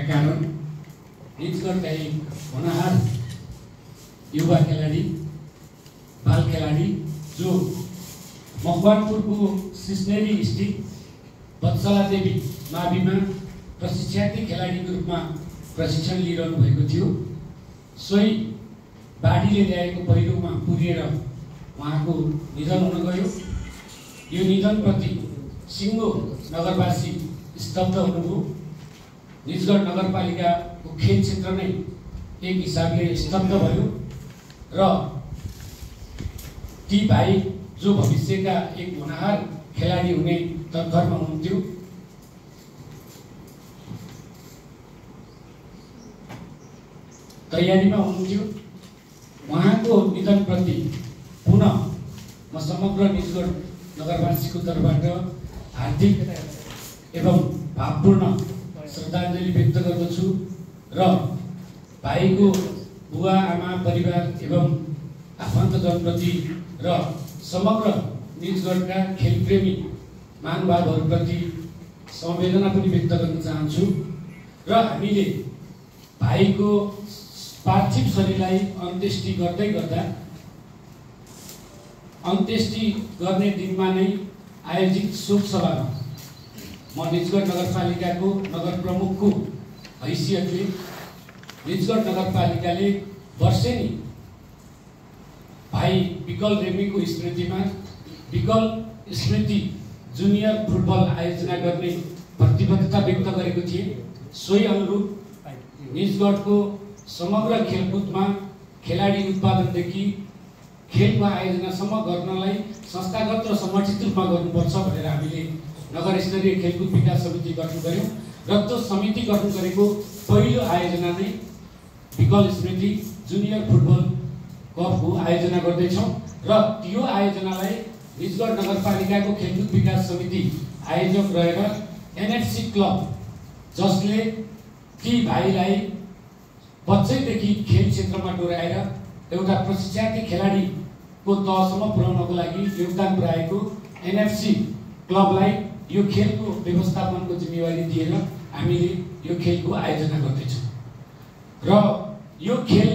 कारण निजगढका एक होनहार युवा खेलाडी बाल खेलाडी जो मकवानपुरको सिस्नेरी स्थित वत्सला देवी माविमा प्रशिक्षार्थी खेलाडीको रूपमा प्रशिक्षण लिइरहनु भएको थियो। सोही बाढीले ल्याएको पहिरोमा पुरिएर उहाँको निधन हुन गयो। यो निधनप्रति सिङ्गो नगरवासी स्तब्ध हुनुभयो। निजगढ नगरपालिकाको खेल क्षेत्र नै एक हिसाबले स्तब्ध भयो र ती भाइ जो भविष्यका एक होनहार खेलाडी हुने तर्खरमा हुनुहुन्थ्यो, तयारीमा हुनुहुन्थ्यो। उहाँको निधनप्रति पुनः म समग्र निजगढ नगरवासीको तर्फबाट हार्दिक एवं भावपूर्ण श्रद्धाञ्जली व्यक्त गर्दछु र भाइको बुवा आमा परिवार एवं आफन्तजनप्रति र समग्र निजगढका खेलप्रेमी महानुभावहरूप्रति संवेदना पनि व्यक्त गर्न चाहन्छु र हामीले भाइको पार्थिव शरीरलाई अन्त्येष्टि गर्दै गर्दा अन्त्येष्टि गर्ने दिनमा नै आयोजित शोक सभामा म निजगढ नगरपालिकाको नगर प्रमुखको हैसियतले निजगढ नगरपालिकाले वर्षेनी भाइ विकल रेग्मीको स्मृतिमा विकल स्मृति जुनियर फुटबल आयोजना गर्ने प्रतिबद्धता व्यक्त गरेको थिए। सोही अनुरूप निजगढको समग्र खेलकुदमा खेलाडी उत्पादनदेखि खेलको आयोजनासम्म गर्नलाई संस्थागत र समर्थित रूपमा गर्नुपर्छ भनेर हामीले नगर स्तरीय खेलकुद विकास समिति गठन गर्यौं र त्यो समिति गठन गरेको पहिलो आयोजना नै विकल स्मृति जुनियर फुटबल कपको आयोजना गर्दैछौँ र त्यो आयोजनालाई निजगढ नगरपालिकाको खेलकुद विकास समिति आयोजक रहेर एनएफसी क्लब जसले ती भाइलाई बच्चैदेखि खेल क्षेत्रमा डोर्याएर एउटा प्रशिक्षार्थी खेलाडीको तहसम्म पुर्याउनको लागि योगदान पुर्याएको एनएफसी क्लबलाई यो खेलको व्यवस्थापनको जिम्मेवारी दिएर हामीले यो खेलको आयोजना गर्दैछौँ र यो खेल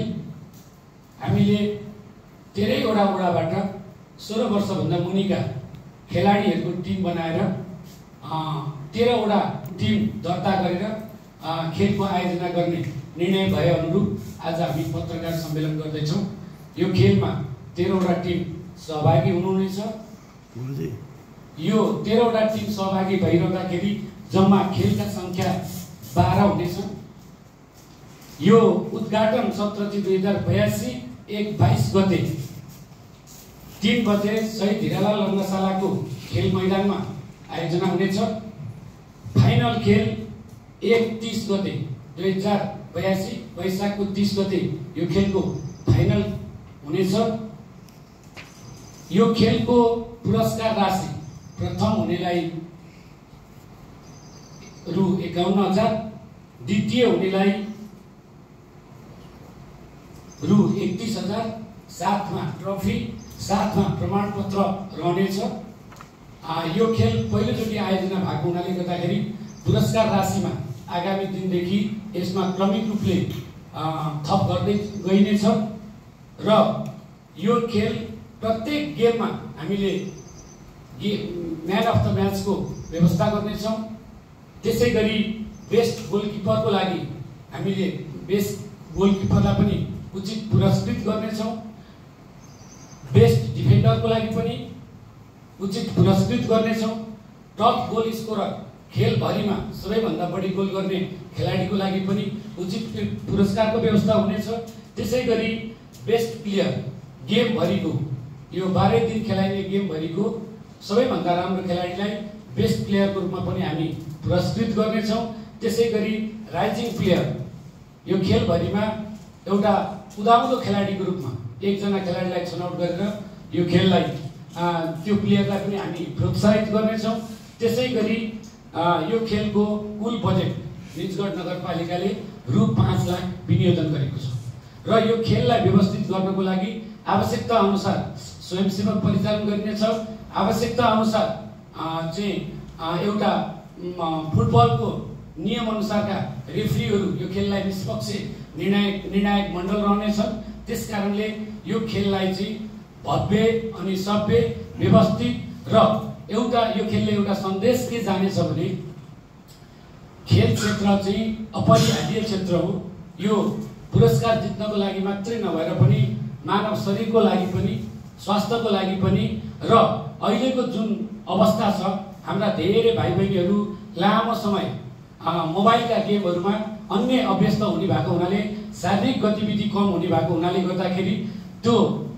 हामीले धेरैवटा वडाबाट 16 वर्षभन्दा मुनिका खेलाडीहरूको टिम बनाएर 13 वटा टिम दर्ता गरेर खेलको आयोजना गर्ने निर्णय भए अनुरूप आज हामी पत्रकार सम्मेलन गर्दैछौँ। यो खेलमा 13 वटा टिम सहभागी हुनुहुनेछ। यो 13 वटा टिम सहभागी भइरहँदाखेरि जम्मा खेलका संख्या 12 हुनेछ। यो उद्घाटन सत्र 2082 1/22 गते 3 बजे शहीद हिरालाल रङ्गशालाको खेल मैदानमा आयोजना हुनेछ। फाइनल खेल 1/30 गते 2082 वैशाखको 30 गते यो खेलको फाइनल हुनेछ। यो खेलको पुरस्कार राशि प्रथम हुनेलाई रु 51,000, द्वितीय हुनेलाई रु 31,000, साथमा ट्रफी साथमा प्रमाणपत्र रहनेछ। यो खेल पहिलोचोटि आयोजना भएको हुनाले गर्दाखेरि पुरस्कार राशिमा आगामी दिनदेखि यसमा क्रमिक रूपले थप गर्दै गइनेछ र यो खेल प्रत्येक गेममा हामीले म्यान अफ द म्याचको व्यवस्था गर्नेछौँ। त्यसै गरी बेस्ट गोलकिपरको लागि हामीले बेस्ट गोलकिपरलाई पनि उचित पुरस्कृत गर्नेछौँ। बेस्ट डिफेन्डरको लागि पनि उचित पुरस्कृत गर्नेछौँ। टप गोल स्कोरर खेलभरिमा सबैभन्दा बढी गोल गर्ने खेलाडीको लागि पनि उचित पुरस्कारको व्यवस्था हुनेछ। त्यसै गरी बेस्ट प्लेयर गेमभरिको यो 12 दिन खेलाइने गेमभरिको सबैभन्दा राम्रो खेलाडीलाई बेस्ट प्लेयरको रूपमा पनि हामी पुरस्कृत गर्नेछौँ। त्यसै गरी राइजिङ प्लेयर यो खेलभरिमा एउटा उदाउँदो खेलाडीको रूपमा एकजना खेलाडीलाई छनौट गरेर यो खेललाई त्यो प्लेयरलाई पनि हामी प्रोत्साहित गर्नेछौँ। त्यसै गरी यो खेलको कुल बजेट निजगढ नगरपालिकाले रु 5 लाख विनियोजन गरेको छ र यो खेललाई व्यवस्थित गर्नको लागि आवश्यकता अनुसार स्वयंसेवक परिचालन गरिनेछ। आवश्यकता अनुसार चाहिँ एउटा फुटबलको नियमअनुसारका रेफ्रीहरू यो खेललाई निष्पक्ष निर्णायक मण्डल रहनेछन्। त्यसकारणले यो खेललाई चाहिँ भव्य अनि सभ्य व्यवस्थित र यो खेलले एउटा सन्देश के जानेछ भने खेल क्षेत्र चाहिँ अपरिहार्य क्षेत्र हो। यो पुरस्कार जित्नको लागि मात्रै नभएर पनि मानव शरीरको लागि पनि स्वास्थ्यको लागि पनि र अहिलेको जुन अवस्था छ हाम्रा धेरै भाइ बहिनीहरू लामो समय मोबाइलका गेमहरूमा अन्य अभ्यस्त हुने भएको हुनाले शारीरिक गतिविधि कम हुने भएको हुनाले गर्दाखेरि त्यो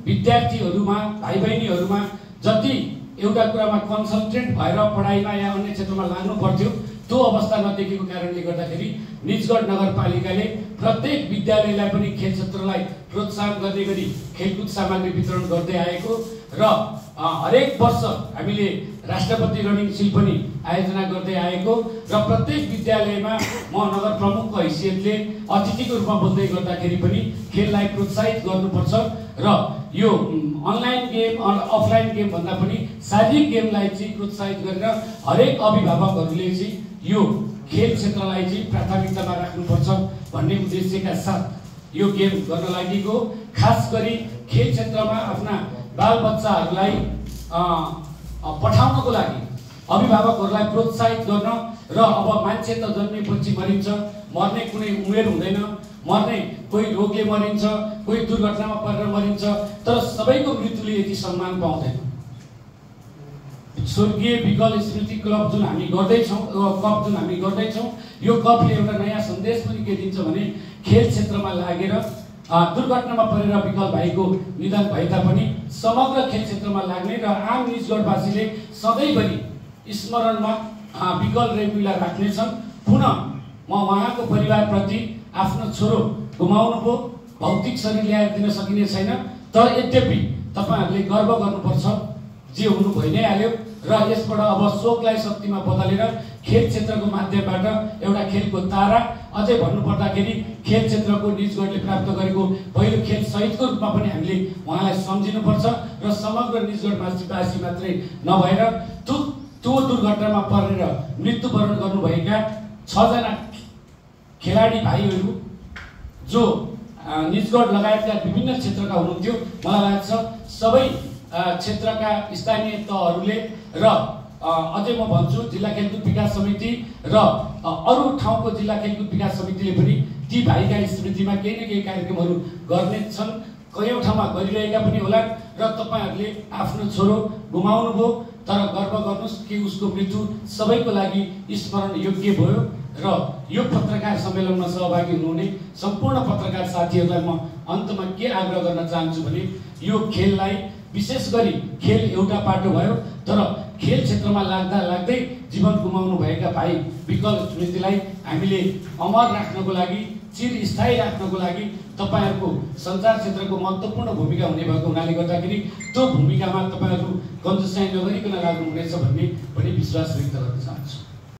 विद्यार्थीहरूमा भाइ बहिनीहरूमा जति एउटा कुरामा कन्सन्ट्रेट भएर पढाइमा या अन्य क्षेत्रमा लाग्नु पर्थ्यो त्यो अवस्था नदेखेको कारणले गर्दाखेरि निजगढ नगरपालिकाले प्रत्येक विद्यालयलाई पनि खेल क्षेत्रलाई प्रोत्साहन गर्ने गरी खेलकुद सामग्री वितरण गर्दै आएको र हरेक वर्ष हामीले राष्ट्रपति रनिङ सिल पनि आयोजना गर्दै आएको र प्रत्येक विद्यालयमा म नगर प्रमुखको हैसियतले अतिथिको रूपमा बोल्दै गर्दाखेरि पनि खेललाई प्रोत्साहित गर्नुपर्छ र यो अनलाइन गेम अफलाइन गेम भन्दा पनि शारीरिक गेमलाई चाहिँ प्रोत्साहित गरेर हरेक अभिभावकहरूले चाहिँ यो खेल क्षेत्रलाई चाहिँ प्राथमिकतामा राख्नुपर्छ भन्ने उद्देश्यका साथ यो गेम गर्न लागेको। खास गरी खेल क्षेत्रमा आफ्ना बालबच्चाहरूलाई पठाउनको लागि अभिभावकहरूलाई प्रोत्साहित गर्न र अब मान्छे त जन्मेपछि मरिन्छ, मर्ने कुनै उमेर हुँदैन, मर्ने कोही रोगले मरिन्छ, कोही दुर्घटनामा परेर मरिन्छ, तर सबैको मृत्युले यति सम्मान पाउँदैन। स्वर्गीय विकल स्मृति क्लब जुन हामी गर्दैछौँ यो कपले एउटा नयाँ सन्देश पनि के दिन्छ भने खेल क्षेत्रमा लागेर दुर्घटनामा परेर विकल भाइको निधन भए तापनि समग्र खेल क्षेत्रमा लाग्ने र आम निजगढवासीले सधैँभरि स्मरणमा विकल रेग्मीलाई राख्नेछन्। पुनः म उहाँको परिवारप्रति आफ्नो छोरो गुमाउनुभयो, भौतिक शरीर ल्याएर दिन सकिने छैन, तर यद्यपि तपाईहरुले गर्व गर्नुपर्छ, जे हुनु भइ नै हाल्यो र यसबाट अब शोकलाई शक्तिमा बदलेर खेल क्षेत्रको माध्यमबाट एउटा खेलको तारा, अझै भन्नुपर्दाखेरि खेल क्षेत्रको निजगढले प्राप्त गरेको पहिलो खेल शहीदको रूपमा पनि हामीले उहाँलाई सम्झिनुपर्छ र समग्र निजगढवासी मात्रै नभएर त्यो दुर्घटनामा परेर मृत्युवरण गर्नुभएका 6 जना खेलाडी भाइहरू जो निजगढ लगायतका विभिन्न क्षेत्रका हुनुहुन्थ्यो, मलाई लाग्छ सबै क्षेत्रका स्थानीय तहहरूले र अझै म भन्छु जिल्ला खेलकुद विकास समिति र अरू ठाउँको जिल्ला खेलकुद विकास समितिले पनि ती भाइका स्मृतिमा केही न केही कार्यक्रमहरू गर्ने छन्, कयौं ठाउँमा गरिरहेका पनि होला र तपाईहरुले आफ्नो छोरो गुमाउनुभयो, तर गर्व गर्नुस् कि उसको मृत्यु सबैको लागि स्मरण योग्य भयो र यो पत्रकार सम्मेलनमा सहभागी हुनुहुने सम्पूर्ण पत्रकार साथीहरूलाई म अन्तमा के आग्रह गर्न चाहन्छु भने यो खेललाई विशेष गरी खेल एउटा पाटो भयो, तर खेल क्षेत्रमा लाग्दै जीवन गुमाउनु भएका भाइ विकल स्मृतिलाई हामीले अमर राख्नको लागि, चिरस्थायी राख्नको लागि तपाईहरुको सञ्चार क्षेत्रको महत्त्वपूर्ण भूमिका हुने भएको हुनाले गर्दाखेरि त्यो भूमिकामा तपाईहरु कन्जुसाइ नगरिकन लाग्नुहुनेछ भन्ने पनि विश्वास व्यक्त गर्न चाहन्छु।